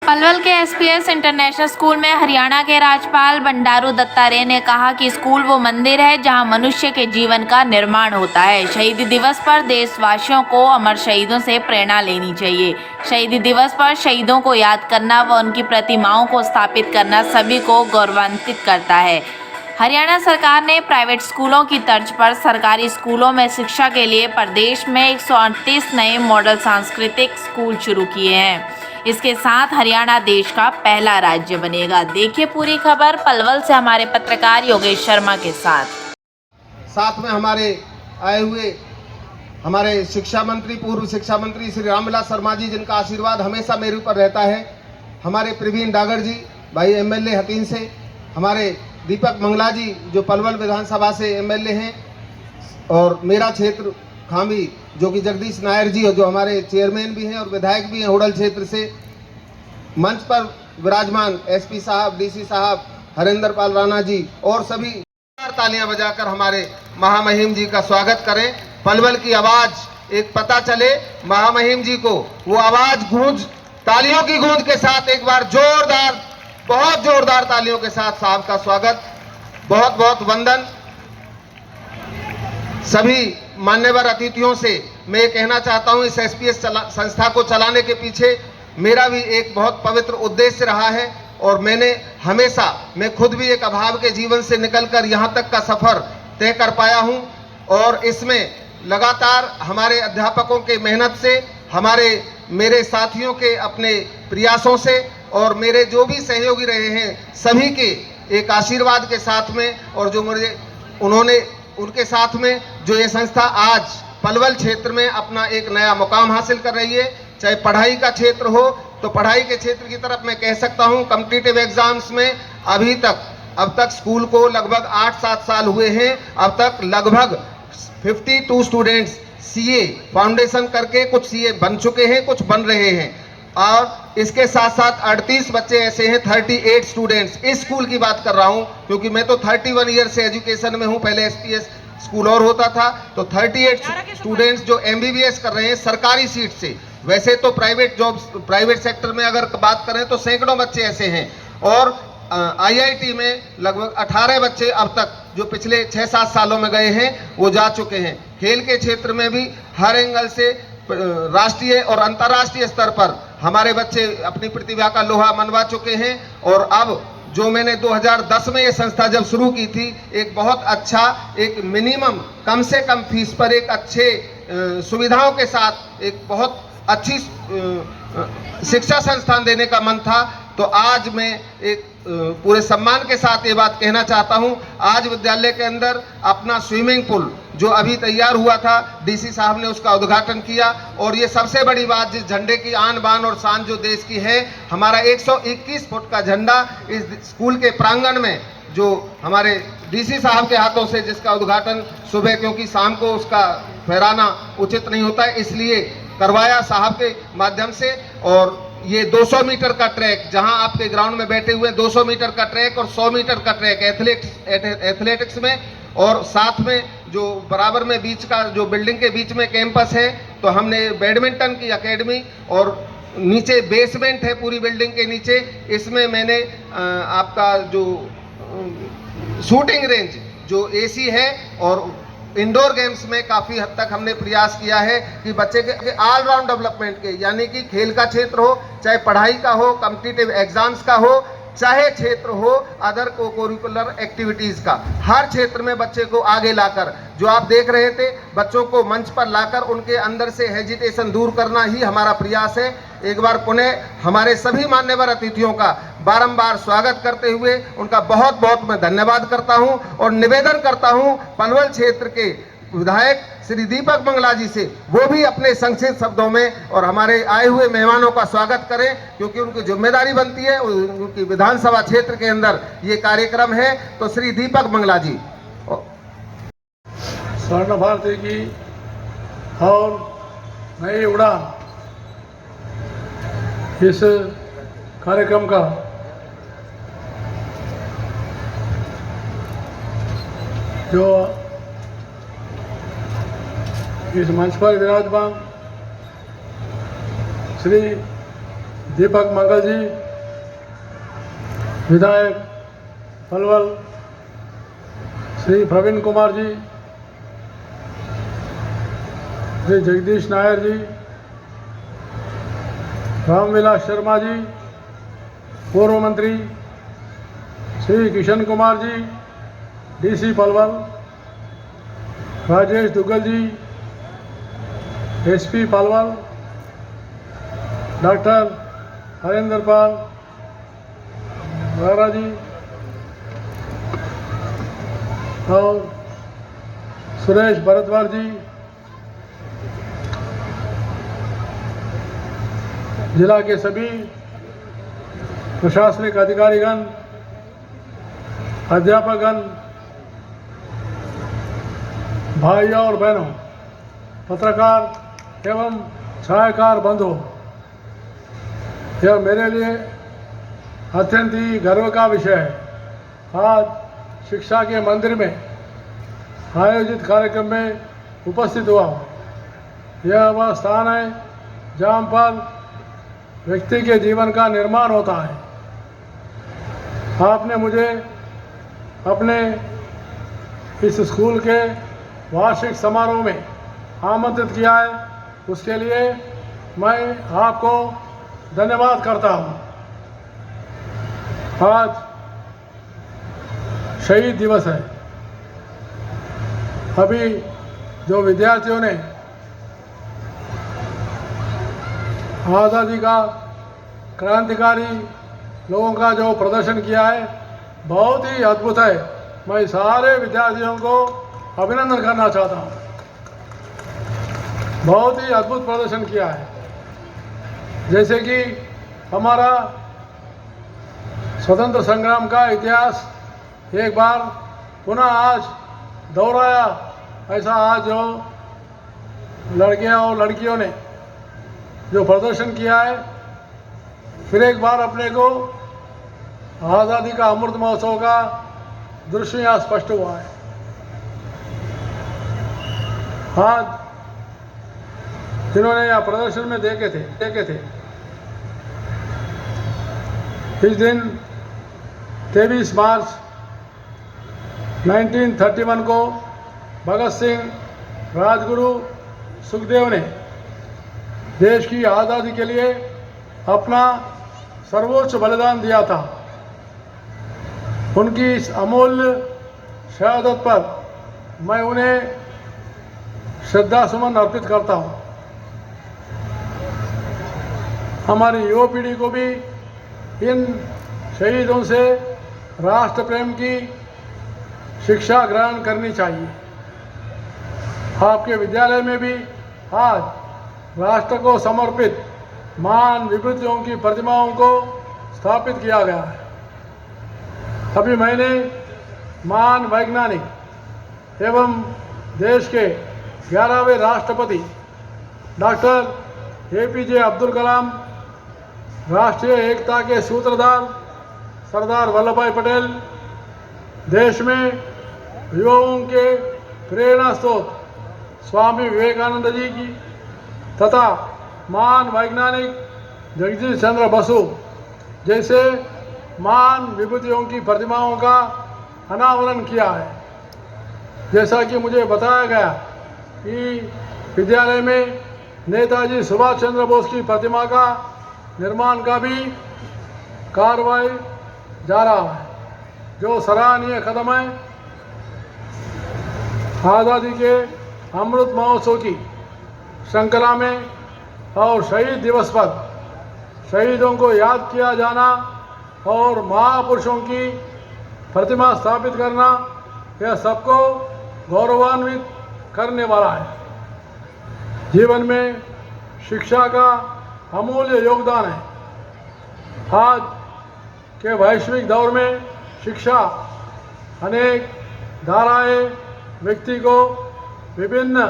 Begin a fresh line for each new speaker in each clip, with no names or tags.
पलवल के SPS international school में हरियाणा के राज्यपाल बंडारू दत्तात्रेय ने कहा कि स्कूल वो मंदिर है जहां मनुष्य के जीवन का निर्माण होता है। शहीदी दिवस पर देशवासियों को अमर शहीदों से प्रेरणा लेनी चाहिए। शहीदी दिवस पर शहीदों को याद करना व उनकी प्रतिमाओं को स्थापित करना सभी को गौरवान्वित करता है। हरियाणा सरकार ने प्राइवेट स्कूलों की तर्ज पर सरकारी स्कूलों में शिक्षा के लिए प्रदेश में 138 नए मॉडल सांस्कृतिक स्कूल शुरू किए हैं। इसके साथ हरियाणा देश का पहला राज्य बनेगा। देखिए पूरी खबर पलवल से हमारे पत्रकार योगेश शर्मा के साथ
में हमारे आए हुए हमारे शिक्षा मंत्री, पूर्व शिक्षा मंत्री श्री रामविलास शर्मा जी, जिनका आशीर्वाद हमेशा मेरे ऊपर रहता है, हमारे प्रवीण डागर जी, भाई एमएलए हतीन से, हमारे दीपक मंगला जी जो पलवल विधानसभा से एमएलए हैं, और मेरा क्षेत्र खामी जो कि जगदीश नायर जी जो हमारे चेयरमैन भी हैं और विधायक भी हैं होडल क्षेत्र से, मंच पर विराजमान एसपी साहब, डीसी साहब, हरेंद्र पाल राणा जी और सभी तालियां बजाकर हमारे महामहिम जी का स्वागत करें। पलवल की आवाज एक पता चले महामहिम जी को, वो आवाज गूंज, तालियों की गूंज के साथ एक बार जोरदार, बहुत जोरदार तालियों के साथ साहब का स्वागत। बहुत बहुत वंदन। सभी मान्यवर अतिथियों से मैं कहना चाहता हूं, इस एसपीएस संस्था को चलाने के पीछे मेरा भी एक बहुत पवित्र उद्देश्य रहा है और मैं खुद भी एक अभाव के जीवन से निकलकर यहां तक का सफर तय कर पाया हूं और इसमें लगातार हमारे अध्यापकों के मेहनत से, मेरे साथियों के अपने प्रयासों से और मेरे जो भी सहयोगी रहे हैं सभी के एक आशीर्वाद के साथ में, और जो उनके साथ में जो ये संस्था आज पलवल क्षेत्र में अपना एक नया मुकाम हासिल कर रही है। चाहे पढ़ाई का क्षेत्र हो तो पढ़ाई के क्षेत्र की तरफ मैं कह सकता हूं, कॉम्पिटिटिव एग्जाम्स में अब तक स्कूल को लगभग 8-7 साल हुए हैं, अब तक लगभग 52 स्टूडेंट्स सीए फाउंडेशन करके, कुछ सीए बन चुके हैं, कुछ बन रहे हैं, और इसके साथ साथ 38 बच्चे ऐसे हैं, 38 स्टूडेंट्स। इस स्कूल की बात कर रहा हूं क्योंकि मैं तो 31 ईयर से एजुकेशन में हूं, पहले एसपीएस स्कूल और होता था, तो 38 स्टूडेंट्स जो एमबीबीएस कर रहे हैं सरकारी सीट से। वैसे तो प्राइवेट सेक्टर में अगर बात करें तो सैकड़ों बच्चे ऐसे हैं, और आईआईटी में लगभग 18 बच्चे अब तक जो पिछले 6-7 सालों में गए हैं वो जा चुके हैं। खेल के क्षेत्र में भी हर एंगल से राष्ट्रीय और अंतर्राष्ट्रीय स्तर पर हमारे बच्चे अपनी प्रतिभा का लोहा मनवा चुके हैं। और अब जो मैंने 2010 में ये संस्था जब शुरू की थी, एक बहुत अच्छा, एक मिनिमम कम से कम फीस पर एक अच्छे सुविधाओं के साथ एक बहुत अच्छी शिक्षा संस्थान देने का मन था, तो आज मैं एक पूरे सम्मान के साथ ये बात कहना चाहता हूं, आज विद्यालय के अंदर अपना स्विमिंग पूल जो अभी तैयार हुआ था, डीसी साहब ने उसका उद्घाटन किया। और ये सबसे बड़ी बात, जिस झंडे की आन बान और शान जो देश की है, हमारा 121 फुट का झंडा इस स्कूल के प्रांगण में, जो हमारे डीसी साहब के हाथों से, जिसका उद्घाटन सुबह, क्योंकि शाम को उसका फहराना उचित नहीं होता है, इसलिए करवाया साहब के माध्यम से। और ये 200 मीटर का ट्रैक, जहां आपके ग्राउंड में बैठे हुए 200 मीटर का ट्रैक और 100 मीटर का ट्रैक एथलेटिक्स में, और साथ में जो बराबर में बीच का जो बिल्डिंग के बीच में कैंपस है, तो हमने बैडमिंटन की एकेडमी, और नीचे बेसमेंट है पूरी बिल्डिंग के नीचे, इसमें मैंने आपका जो शूटिंग रेंज जो एसी है, और इंडोर गेम्स में काफ़ी हद तक हमने प्रयास किया है कि बच्चे के ऑलराउंड डेवलपमेंट के, यानी कि खेल का क्षेत्र हो, चाहे पढ़ाई का हो, कॉम्पिटिटिव एग्जाम्स का हो, चाहे क्षेत्र हो अदर को करिकुलर एक्टिविटीज़ का, हर क्षेत्र में बच्चे को आगे लाकर, जो आप देख रहे थे, बच्चों को मंच पर लाकर उनके अंदर से हेजिटेशन दूर करना ही हमारा प्रयास है। एक बार पुनः हमारे सभी मान्यवर अतिथियों का बारंबार स्वागत करते हुए उनका बहुत बहुत मैं धन्यवाद करता हूं और निवेदन करता हूं पलवल क्षेत्र के विधायक श्री दीपक मंगला जी से, वो भी अपने संक्षिप्त शब्दों में और हमारे आए हुए मेहमानों का स्वागत करें, क्योंकि उनकी जिम्मेदारी बनती है, उनकी विधानसभा क्षेत्र के अंदर ये कार्यक्रम है। तो श्री दीपक मंगला जी।
स्वर्ण भारती की और नई उड़ान इस कार्यक्रम का जो इस मंच पर विराजमान श्री दीपक मंगल जी, विधायक पलवल श्री प्रवीण कुमार जी, श्री जगदीश नायर जी, रामविलास शर्मा जी, पूर्व मंत्री श्री किशन कुमार जी, डीसी पलवल, राजेश दुग्गल जी, एसपी पलवल, डॉक्टर हरेंद्र पाल राणा जी और सुरेश भरद्वाज जी, जिला के सभी प्रशासनिक अधिकारीगण, अध्यापकगण, भाइयों और बहनों, पत्रकार एवं छायाकार बंधुओं, यह मेरे लिए अत्यंत ही गर्व का विषय है। आज शिक्षा के मंदिर में आयोजित कार्यक्रम में उपस्थित हुआ हूँ। यह वह स्थान है जहाँ पर व्यक्ति के जीवन का निर्माण होता है। आपने मुझे अपने इस स्कूल के वार्षिक समारोह में आमंत्रित किया है, उसके लिए मैं आपको धन्यवाद करता हूँ। आज शहीद दिवस है। अभी जो विद्यार्थियों ने आज़ादी का क्रांतिकारी लोगों का जो प्रदर्शन किया है, बहुत ही अद्भुत है। मैं सारे विद्यार्थियों को अभिनंदन करना चाहता हूँ। बहुत ही अद्भुत प्रदर्शन किया है। जैसे कि हमारा स्वतंत्र संग्राम का इतिहास एक बार पुनः आज दोहराया, ऐसा आज जो लड़कियां और लड़कियों ने जो प्रदर्शन किया है, फिर एक बार अपने को आज़ादी का अमृत महोत्सव का दृश्य यहाँ स्पष्ट हुआ है। आज जिन्होंने यहाँ प्रदर्शन में देखे थे इस दिन 23 मार्च 1931 को भगत सिंह, राजगुरु, सुखदेव ने देश की आज़ादी के लिए अपना सर्वोच्च बलिदान दिया था। उनकी इस अमूल्य शहादत पर मैं उन्हें श्रद्धा सुमन अर्पित करता हूँ। हमारी युवा पीढ़ी को भी इन शहीदों से राष्ट्र प्रेम की शिक्षा ग्रहण करनी चाहिए। आपके विद्यालय में भी आज राष्ट्र को समर्पित महान विभूतियों की प्रतिमाओं को स्थापित किया गया है। अभी मैंने महान वैज्ञानिक एवं देश के 11वें राष्ट्रपति डॉक्टर APJ अब्दुल कलाम, राष्ट्रीय एकता के सूत्रधार सरदार वल्लभ भाई पटेल, देश में युवाओं के प्रेरणा स्रोत स्वामी विवेकानंद जी की तथा महान वैज्ञानिक जगदीश चंद्र बसु जैसे महान विभूतियों की प्रतिमाओं का अनावरण किया है। जैसा कि मुझे बताया गया कि विद्यालय में नेताजी सुभाष चंद्र बोस की प्रतिमा का निर्माण का भी कार्रवाई जा रहा है, जो सराहनीय कदम है। आज़ादी के अमृत महोत्सव की श्रृंखला में और शहीद दिवस पर शहीदों को याद किया जाना और महापुरुषों की प्रतिमा स्थापित करना, यह सबको गौरवान्वित करने वाला है। जीवन में शिक्षा का अमूल्य योगदान है। आज के वैश्विक दौर में शिक्षा अनेक धाराएं व्यक्ति को विभिन्न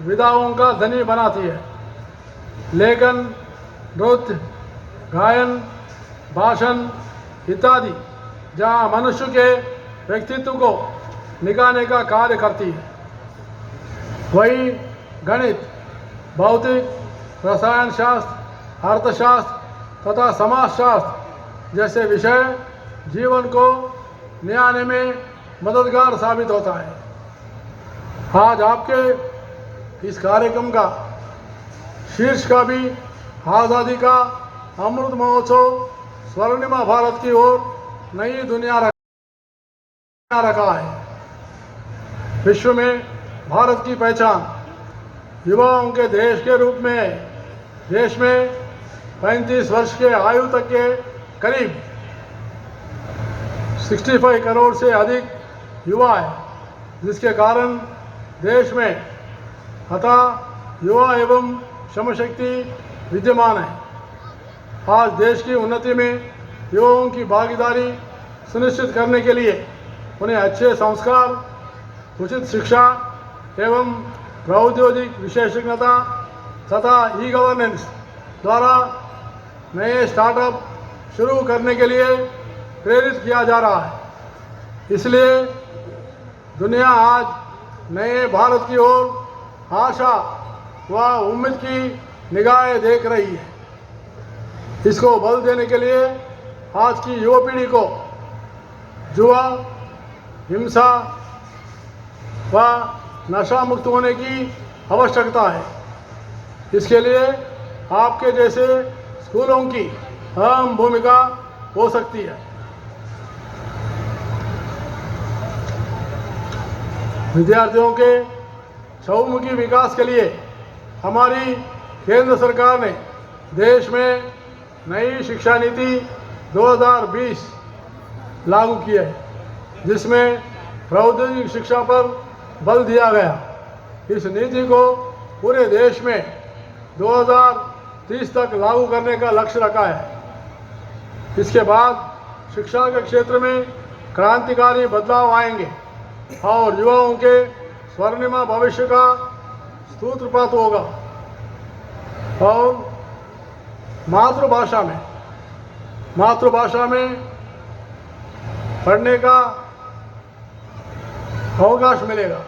विधाओं का धनी बनाती है। लेखन, नृत्य, गायन, भाषण इत्यादि जहाँ मनुष्य के व्यक्तित्व को निखारने का कार्य करती है, वही गणित, भौतिक, रसायन शास्त्र, अर्थशास्त्र, तथा समाजशास्त्र जैसे विषय जीवन को नियाने में मददगार साबित होता है। आज आपके इस कार्यक्रम का शीर्ष का भी आज़ादी का अमृत महोत्सव स्वर्णिमा भारत की ओर नई दुनिया रखा है। विश्व में भारत की पहचान युवाओं के देश के रूप में है। देश में 35 वर्ष के आयु तक के करीब 65 करोड़ से अधिक युवा है, जिसके कारण देश में अतः युवा एवं श्रमशक्ति विद्यमान है। आज देश की उन्नति में युवाओं की भागीदारी सुनिश्चित करने के लिए उन्हें अच्छे संस्कार, उचित शिक्षा एवं प्रौद्योगिक विशेषज्ञता तथा ई गवर्नेंस द्वारा नए स्टार्टअप शुरू करने के लिए प्रेरित किया जा रहा है। इसलिए दुनिया आज नए भारत की ओर आशा व उम्मीद की निगाहें देख रही है। इसको बल देने के लिए आज की युवा पीढ़ी को जुआ, हिंसा व नशा मुक्त होने की आवश्यकता है। इसके लिए आपके जैसे स्कूलों की अहम भूमिका हो सकती है। विद्यार्थियों के चहुमुखी विकास के लिए हमारी केंद्र सरकार ने देश में नई शिक्षा नीति 2020 लागू की है, जिसमें प्रौद्योगिक शिक्षा पर बल दिया गया। इस नीति को पूरे देश में 2030 तक लागू करने का लक्ष्य रखा है। इसके बाद शिक्षा के क्षेत्र में क्रांतिकारी बदलाव आएंगे और युवाओं के स्वर्णिमा भविष्य का सूत्रपात होगा। और मातृभाषा में पढ़ने का अवकाश मिलेगा।